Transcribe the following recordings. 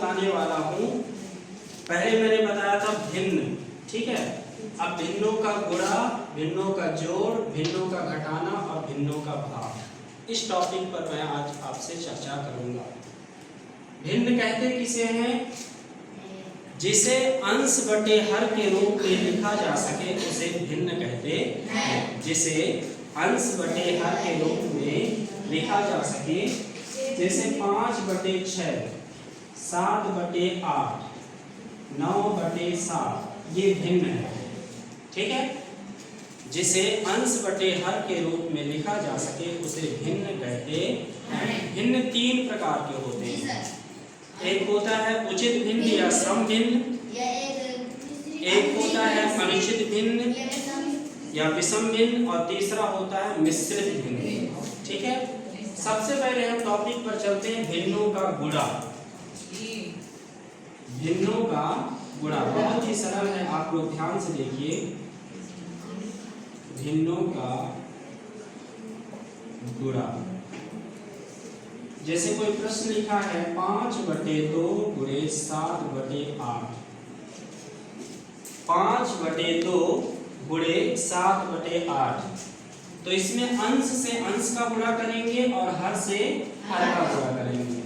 बताने वाला हूँ। पहले मैंने बताया था भिन्न, ठीक है। अब भिन्नों का गुणा, भिन्नों का जोड़, भिन्नों का घटाना और भिन्नों का भाग, इस टॉपिक पर मैं आज आपसे चर्चा करूँगा। भिन्न कहते किसे हैं? जिसे अंश बटे हर के रूप में लिखा जा सके उसे भिन्न कहते हैं। जिसे अंश बटे हर के रूप में लिखा जा सके, जैसे 5/6, 7/8, 9/7, ये भिन्न है, ठीक है। जिसे अंश बटे हर के रूप में लिखा जा सके उसे भिन्न कहते हैं। भिन्न 3 प्रकार के होते हैं। एक होता है उचित भिन्न या सम भिन्न, एक होता है अनुचित भिन्न या विषम भिन्न, और तीसरा होता है मिश्रित भिन्न, ठीक है। सबसे पहले हम टॉपिक पर चलते हैं भिन्नों का गुणा। भिन्नों का गुणा बहुत ही सरल है, आप लोग ध्यान से देखिए। भिन्नों का गुणा, जैसे कोई प्रश्न लिखा है 5/2 गुणे 7/8, 5/2 गुणे 7/8, तो इसमें अंश से अंश का गुणा करेंगे और हर से हर का गुणा करेंगे।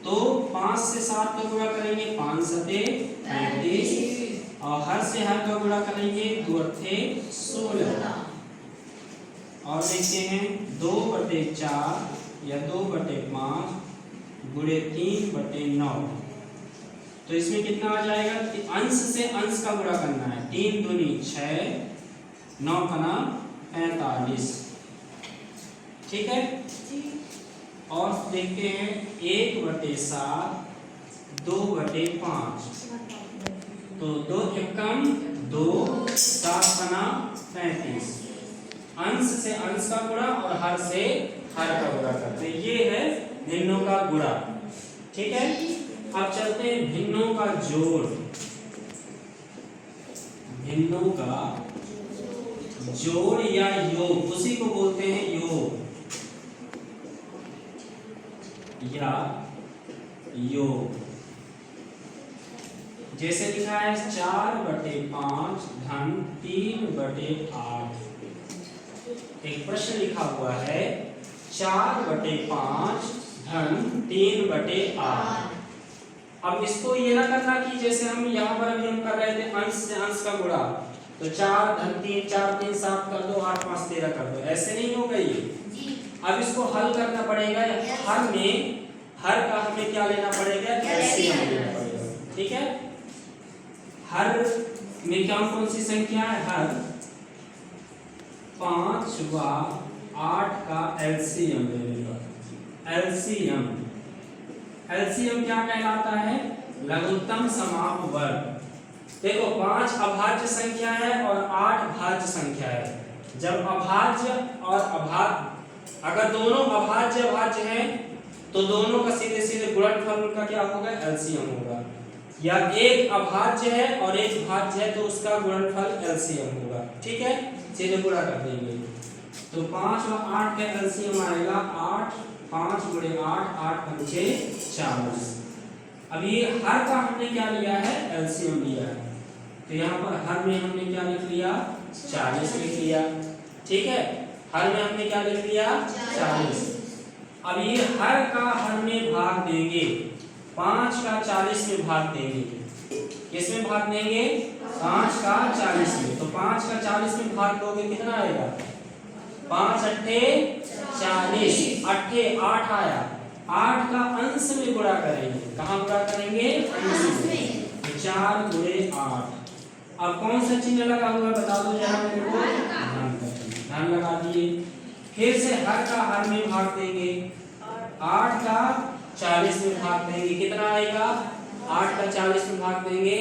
तो 5 से 7 का गुणा करेंगे 5 सते 35, और हर से हर का गुणा करेंगे 2 अट्ठे 16, और देखते हैं 2/4 या 2/5 गुणे 3/9, तो इसमें कितना आ जाएगा? अंश से अंश का गुणा करना है। 3 दूनी 6, 9 पना 45, ठीक है। और देखते हैं 1/7, 2/5, तो 2 एकम 2, 7 पना 35, अंश से अंश का गुणा और हर से हर का गुणा करते हैं। ये है भिन्नों का गुणा, ठीक है। अब चलते हैं भिन्नों का जोड़। भिन्नों का जोड़ या योग, उसी को बोलते हैं योग या योग। जैसे लिखा है 4/5 धन 3/8। एक प्रश्न लिखा हुआ है 4/5 धन 3/8। अब इसको ये ना करना कि जैसे हम यहाँ पर अभी हम कर रहे थे अंश से अंश का गुणा, तो 4 धन 3, 4 3 7 कर दो, 8 5 13 कर दो, ऐसे नहीं होगा ये। अब इसको हल करना पड़ेगा। हर में हर का हमें क्या लेना पड़ेगा? एलसीएम लेना पड़ेगा, ठीक है। हर में कौन सी संख्या है? हर 5 व 8 का एलसीएम लेने का। एलसीएम क्या कहलाता है? लघुत्तम समाप वर्ग। देखो 5 अभाज्य संख्या है और 8 भाज्य संख्या है। जब अभाज्य और अभाज्य, अगर दोनों अभाज्य हैं तो दोनों का सीधे सीधे गुणनफल का क्या होगा? एलसीएम होगा। या एक अभाज्य है और एक भाज्य है तो उसका गुणनफल एलसीएम होगा, ठीक है। सीधे गुणा कर देंगे तो 5 और 8 का एलसीएम आएगा 8, 5 गुणे 8, 8 पंचे 40। अब ये हर का हमने क्या लिया है? एलसीएम लिया है, तो यहाँ पर हर में हमने क्या लिख लिया? 40 लिख लिया, ठीक है। हर में हमने क्या लिख लिया? 40। अब ये हर का हर में भाग देंगे, 5 का 40 में भाग देंगे। किसमें भाग देंगे? 5 का 40 में। तो 5 का 40 में भाग दोगे कितना आएगा? 5 अट्ठे 40, अट्ठे 8 आया। 8 का अंश में गुणा करेंगे। कहाँ गुणा करेंगे? अंश में। 4 गुणे 8। अब कौन सा चिन्ह लगा हुआ बता दो जरा मेरे को। ध्यान लगा दिए। फिर से हर का हर में भाग देंगे, 8 का 40 में भाग देंगे, कितना आएगा? 8 का 40 में भाग देंगे,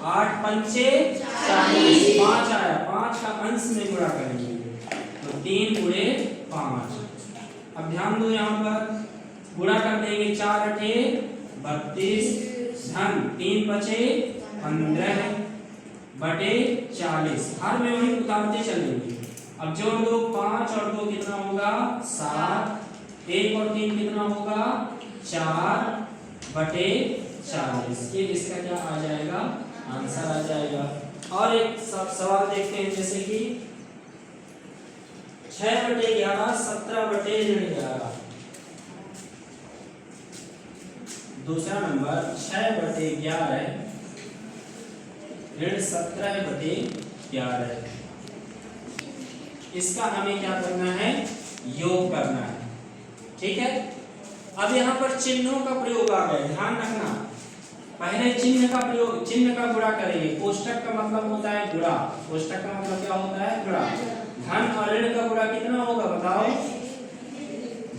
8 पंचे 40, 5 आया। 5 का अंश में गुणा करेंगे तो 3 गुणे 5। अब ध्यान दो यहाँ पर गुणा कर देंगे, 4 अठे 32 धन 3 बचे 15 बटे 40। हर में वही उतारते चलेंगे। अब जोड़ दो, 5 और 2 कितना होगा? 7, 1 और 3 कितना होगा? 4, बटे 40। ये इसका क्या आ जाएगा, आंसर आ जाएगा। और एक सवाल देखते हैं, जैसे कि 6 बटे 11 17 बटे 11। दूसरा नंबर 6 बटे 11 ऋण 17 बटे 11। इसका हमें क्या करना है, योग करना है। ठीक है, अब यहाँ पर चिन्हों का प्रयोग आ गया, ध्यान रखना। पहले चिन्ह का प्रयोग, चिन्ह का गुणा करेंगे। कोष्टक का मतलब होता है गुणा, कोष्टक का मतलब क्या होता है, गुणा। धन और ऋण का गुणा कितना होगा बताओ,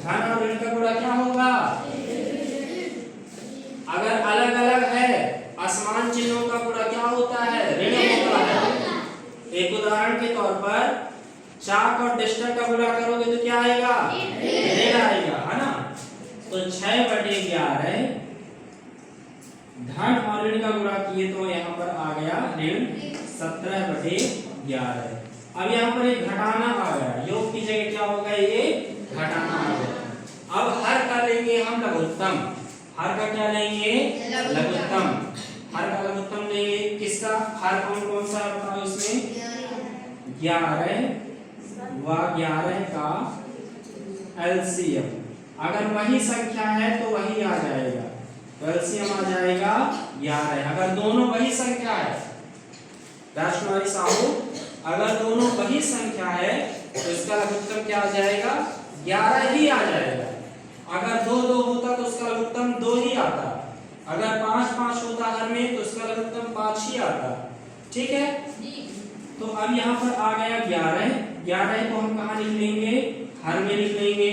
धन और ऋण का गुणा क्या होगा। अगर अलग अलग है, असमान चिन्हों का गुणा क्या होता है, ऋण होता है। एक उदाहरण के तौर पर चाक और डस्टर का गुणा करोगे तो क्या आएगा, ऋण आएगा, है ना। तो 6 बटे 11 धन और ऋण का गुणा किए तो यहाँ पर आ गया ऋण 17 बटे 11। अब यहाँ पर एक घटाना आ गया, योग की जगह क्या होगा, ये घटाना आ गया। अब हर का लेंगे हम लघुत्तम, हर का क्या लेंगे, लघुत्तम। हर का लघुत्तम लेंगे, किसका, हर कौन कौन सा बताओ इसमें, 11 व 11 का एलसीएम। अगर वही संख्या है तो वही आ जाएगा, तो एलसीएम आ जाएगा 11। अगर दोनों वही संख्या है, राष्ट्रवादी साहू, अगर दोनों वही संख्या है तो इसका लघुत्तम क्या आ जाएगा, 11 ही आ जाएगा। अगर 2 2 होता तो उसका लघुत्तम 2 ही आता। अगर 5 5 होता हर में तो उसका लघुत्तम 5 ही आता। ठीक है, तो अब यहाँ पर आ गया 11। 11 को हम कहाँ लिख लेंगे, हर में लिख लेंगे।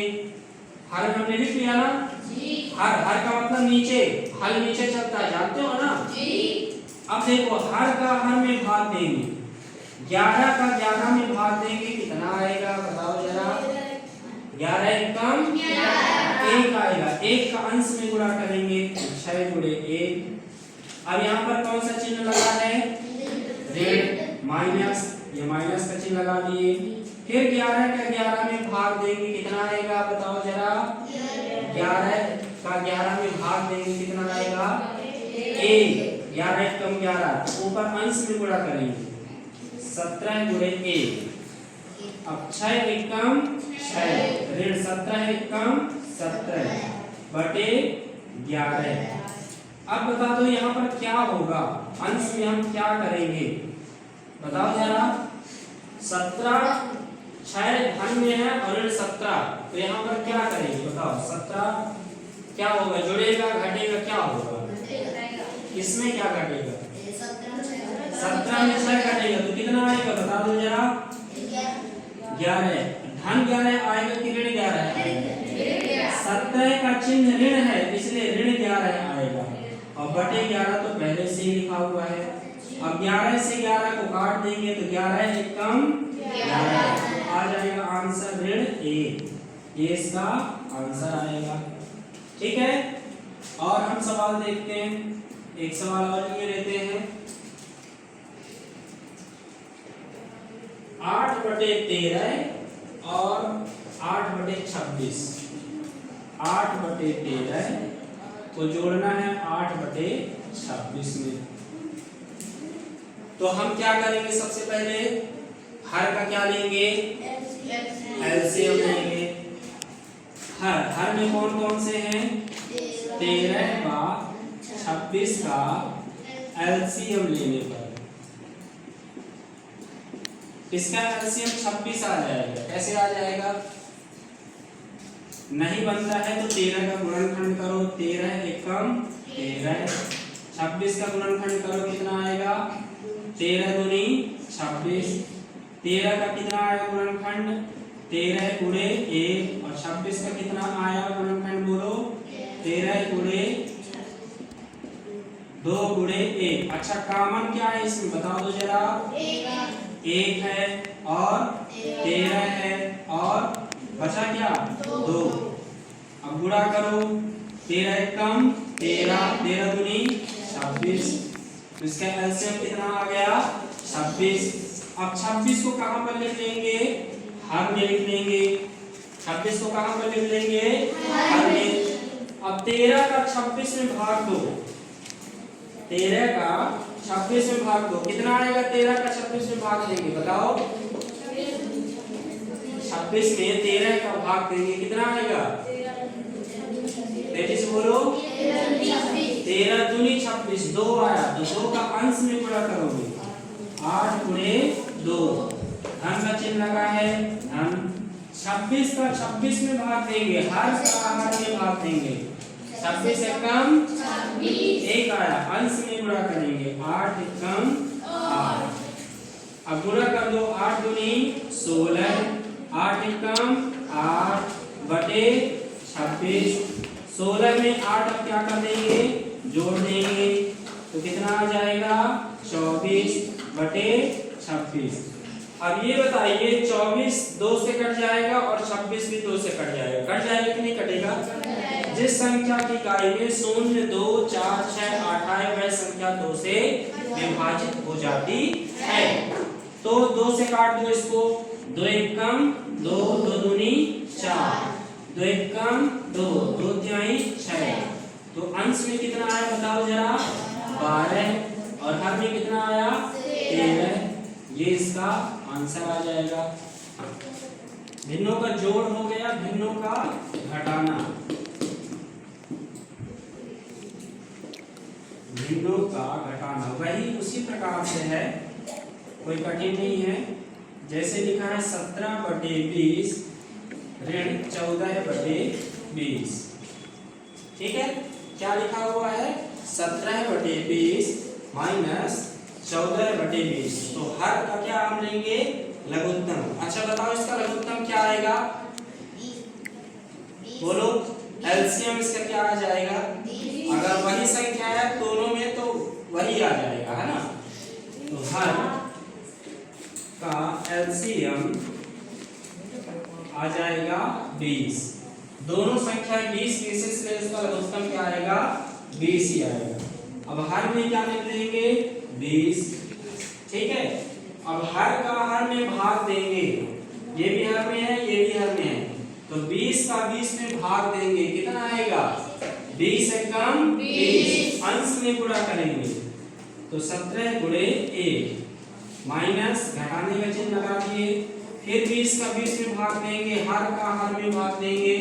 हर में हमने लिख लिया ना जी। हर, हर का मतलब नीचे, हल नीचे चलता है, जानते हो ना जी। अब देखो, हर का हर में भाग देंगे, 11 का 11 में भाग देंगे, कितना आएगा बताओ जरा, 11 एकम 1 आएगा। 1 का अंश में गुणा करेंगे, 6 गुणे 1। अब यहाँ पर कौन सा चिन्ह लगा है, ऋण, माइनस, ये माइनस का चिन्ह लगा दिए। फिर 11 का 11 में भाग देंगे, कितना आएगा बताओ जरा, 11 का 11 में भाग देंगे, कितना आएगा, 1। 11 एकम 11, ऊपर अंश में गुणा करेंगे, 17 गुणे 1। अब 6 एकम 6, ऋण 17 एकम 17 बटे 11। अब बता दो यहाँ पर क्या होगा, अंश में हम क्या करेंगे बताओ जरा। 17 6 धन में है और ऋण 17, तो यहाँ पर क्या करेंगे बताओ। 17 क्या होगा, जुड़ेगा घटेगा, क्या होगा, इसमें क्या घटेगा, 17 में 6 घटेगा तो कितना आएगा बता दो जरा, 11। धन 11 आएगा कि ऋण 11 आएगा, 17 का चिन्ह ऋण है इसलिए ऋण 11 आएगा, और बटे 11 तो पहले से ही लिखा हुआ है। अब 11 से 11 को काट देंगे तो 11 एकम 11 आ जाएगा आंसर ऋण 1। ये इसका आंसर आएगा। ठीक है, और हम सवाल देखते हैं, एक सवाल और लिए लेते हैं। 8 बटे 13 और 8 बटे 26। 8 बटे 13 को जोड़ना है 8 बटे 26 में। तो हम क्या करेंगे, सबसे पहले हर का क्या लेंगे, एलसीएम लेंगे। हर में कौन कौन से हैं, 13 का 26 का एलसीएम लेने पर इसका एलसीएम 26 आ जाएगा। कैसे आ जाएगा, नहीं बनता है तो 13 का गुणनखंड करो, 13 एकम 13, 26 का गुणनखंड करो, कितना आएगा, 13 दूनी 26। 13 का कितना आया गुणनखंड, 13 गुणे 1, और 26 का कितना आया गुणनखंड बोलो, 13 गुणे 2 गुणे 1। अच्छा, कॉमन क्या है इसमें बताओ तो जरा, 1 है और 13 है और बचा क्या 2। अब गुणा करो, 13 एकम 13, 13 दूनी 26, इसका एलसीएम कितना आ गया 26। अब 26 को कहां पर लिख लेंगे, हर में लिख लेंगे। 26 को कहां पर लिख लेंगे, हर में। अब 13 का 26 में भाग दो, 13 का 26 में भाग दो, कितना आएगा? 13 का 26 में भाग देंगे, बताओ। 26 में 13 का भाग देंगे, कितना आएगा? 33 बोलो। 13 दूनी 26, 2 आया, तो 2 का अंश में गुणा करोगे, 8 गुणे 2, धन का चिन्ह लगा है, धन। 26 का 26 में भाग देंगे, हर का हर में भाग देंगे, 26 से कम 1 आया, अंश में गुणा करेंगे, 8 कम 8। अब गुणा कर दो, 8 दूनी 16, 8 कम 8 बटे 26, 16 में 8 अब क्या कर देंगे? जोड़ देंगे, तो कितना आ जाएगा? 24 बटे 26। अब ये बताइए 24 2 से कट जाएगा और 26 भी 2 से कट जाएगा, कट जाएगा कि नहीं कटेगा? जिस संख्या की इकाई में 0, 2, 4, 6, 8 आए वह संख्या 2 से विभाजित हो जाती है। तो 2 से काट दो इसको, 2 एक कम 2, 2 दूनी 4, 2 एक कम 2, 2 तिहाई 6, तो अंश में कितना आया बताओ जरा? 12, और हर में कितना आया? 13। ये इसका आंसर आ जाएगा। भिन्नों का जोड़ हो गया, भिन्नों का घटाना, भिन्नों का घटाना वही उसी प्रकार से है, कोई कठिन नहीं है। जैसे लिखा है 17 बटे 20 ऋण 14 बटे 20, ठीक है? क्या लिखा हुआ है? 17 बटे 20 माइनस 14 बटे 20, तो हर का क्या हम लेंगे? लघुत्तम। अच्छा बताओ इसका लघुत्तम क्या आएगा? बोलो, एलसीएम इसका क्या आ जाएगा? अगर वही संख्या है दोनों में तो वही आ जाएगा, है ना? तो हर का एलसीएम आ जाएगा 20, दोनों संख्या 20 इसलिए इसका लघुत्तम क्या आएगा? 20 ही आएगा। अब हर में क्या लिख देंगे? 20, ठीक है? अब हर का हर में भाग देंगे, ये भी हर में है, ये भी हर में है, तो 20 का 20 में भाग देंगे, कितना आएगा? 20 से कम 20, अंश में गुणा करेंगे, तो 17 गुणे 1 माइनस घटाने का चिन्ह लगा दिए, फिर 20 का 20 में भाग देंगे, हर का हर में भाग देंगे,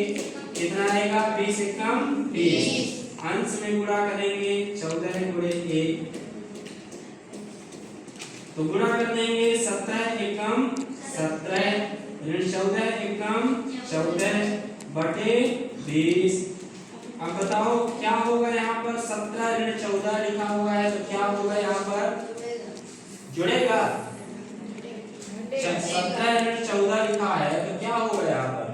कितना आएगा? 20 से कम 20, अंश में गुणा करेंगे, 14 गुणे 1, तो गुणा कर देंगे, 17 एकम 17 ऋण 14 एकम 14 बटे 20। अब बताओ क्या होगा यहाँ पर? 17 ऋण 14 लिखा हुआ है, तो क्या होगा यहाँ पर? जुड़ेगा? 17 ऋण 14 लिखा है तो क्या होगा यहाँ पर?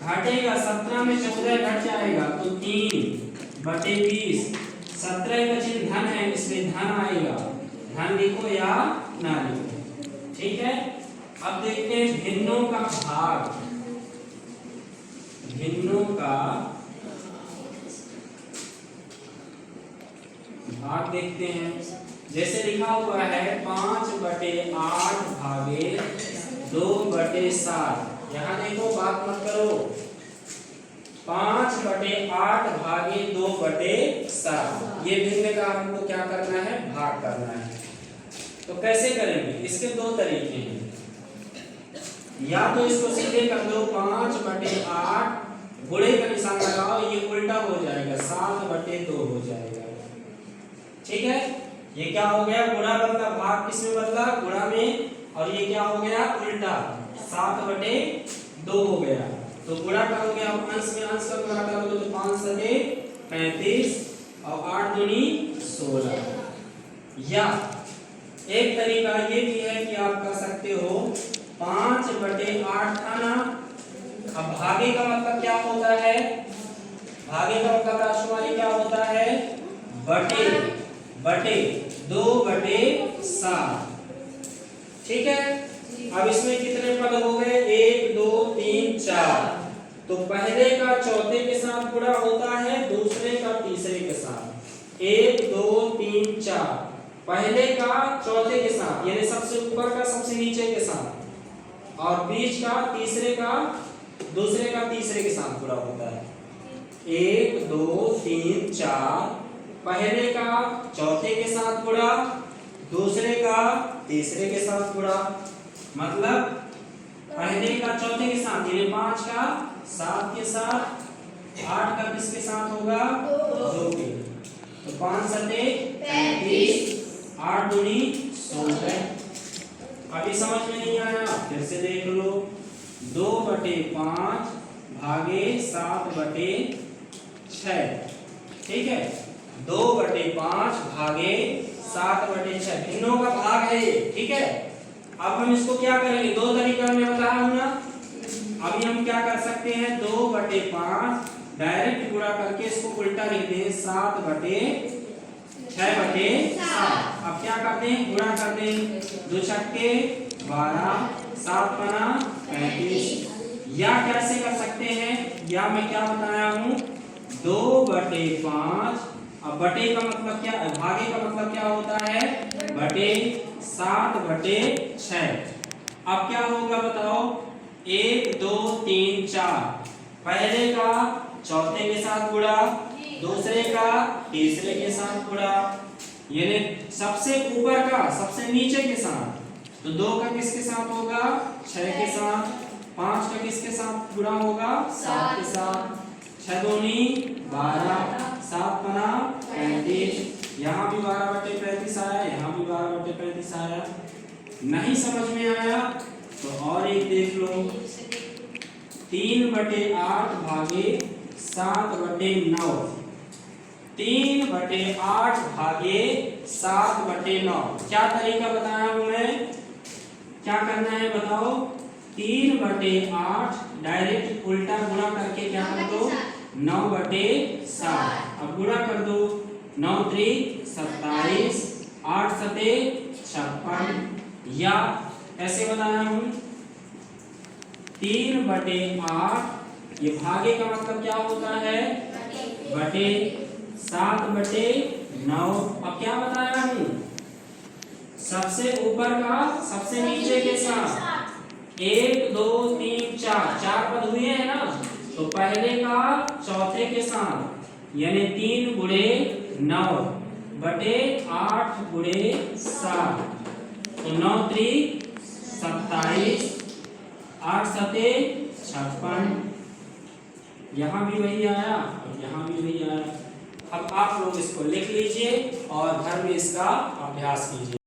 घटेगा, 17 में 14 घट जाएगा, तो 3 बटे 20, 17 का चिन्ह धन है इसलिए धन आएगा, धन लिखो या ना लिखो, ठीक है? अब देखते हैं भिन्नों का भाग, भिन्नों का भाग देखते हैं। जैसे लिखा हुआ है 5 बटे 8 भागे 2 बटे 7, यहाँ देखो बात मत करो, 5 बटे 8 भागे 2 बटे 7, ये भिन्न का हमको क्या करना है? भाग करना है। तो कैसे करेंगे? इसके दो तरीके हैं, या तो इसको सीधे कर दो, 5 बटे 8 गुणे का निशान लगाओ, ये उल्टा हो जाएगा, 7 बटे 2 हो जाएगा, ठीक है? ये क्या हो गया? गुणा बदला, भाग किस में बदला? गुणा में, और ये क्या हो गया? उल्टा, 7 बटे 2 हो गया। तो गुणा करोगे आप अंश में, अंश का गुणा करोगे तो 5 बटे 35 और 8 दूनी 16। या एक तरीका ये भी है कि आप कर सकते हो 5 बटे 8 था ना, अब भागे का मतलब क्या होता है? भागे का मतलब राशिमाली क्या होता है? बटे, बटे 2 बटे 7, ठीक है? अब इसमें कितने पद हो गए? 1 2 3 4, तो पहले का चौथे के साथ गुणा होता है, दूसरे का तीसरे के साथ, 1 2 3 4, पहले का चौथे के साथ, यानी सबसे ऊपर का सबसे नीचे के साथ, और बीच का तीसरे का दूसरे का तीसरे के साथ गुणा होता है। 1 2 3 4, पहले का चौथे के साथ गुणा, दूसरे का तीसरे के साथ गुणा, मतलब पहले का चौथे के साथ, यानी 5 का 7 के साथ, 8 का किसके साथ होगा 2 के, तो 5 सते 35, 8 दूनी 16। अभी समझ में नहीं आया, फिर से देख लो। 2/5 भागे 7/6, ठीक है। 2/5 भागे 7/6 भिन्नों का भाग है ये, ठीक है। अब हम इसको क्या करेंगे, दो तरीका में बताया हूं ना। अभी हम क्या कर सकते हैं, 2/5 डायरेक्ट गुणा करके इसको उल्टा लिख दें 7/6/7। अब क्या करते हैं, गुणा करते हैं, 2 छक्के 12, 7 पना 35। या कैसे कर सकते हैं, या मैं क्या बताया हूं, 2/5, अब बटे का मतलब क्या, भागे का मतलब क्या होता है, बटे 7/6। अब क्या होगा बताओ, 1 2 3 4, पहले का चौथे के साथ गुणा, दूसरे का तीसरे के साथ गुणा, यानी सबसे ऊपर का सबसे नीचे के साथ, तो 2 का किसके साथ होगा 6 के साथ, 5 का किसके साथ गुणा होगा 7 के साथ, 6 दूनी 12, 7 पना 35। यहाँ भी 12/35 आया, यहाँ भी 12/35 आया। नहीं समझ में आया तो और एक देख लो, 3/8 भागे 7/9, 3/8 भागे 7/9। क्या तरीका बताया हूं मैं, क्या करना है बताओ, 3/8 डायरेक्ट उल्टा गुणा करके क्या कर दो 9/7। अब गुणा कर दो, 9 3 27, 8 7 56। या ऐसे बताया हूं 3/8, ये भागे का मतलब क्या होता है बटे 7/9। अब क्या बताया हूं, सबसे ऊपर का सबसे नीचे के साथ, 1 2 3 4, 4 पद हुए हैं ना, तो पहले का चौथे के साथ, यानी 3 गुणे 9 बटे 8 गुणे 7, तो 9 3 27, 8 7 56। यहाँ भी वही आया और यहाँ भी वही आया। अब आप लोग इसको लिख लीजिए और घर में इसका अभ्यास कीजिए।